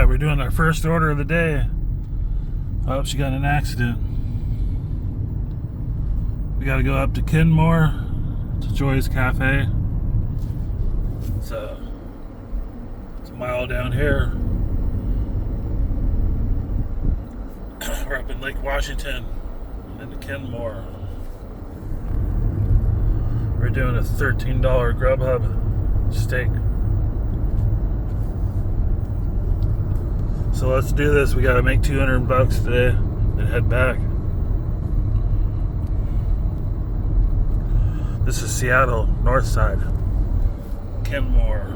Alright, we're doing our first order of the day. Oh, she got in an accident. We gotta go up to Kenmore to Joy's Cafe. So it's a mile down here. We're up in Lake Washington and then to Kenmore. We're doing a $13 Grubhub steak. So let's do this. We gotta make $200 today and head back. This is Seattle, north side, Kenmore.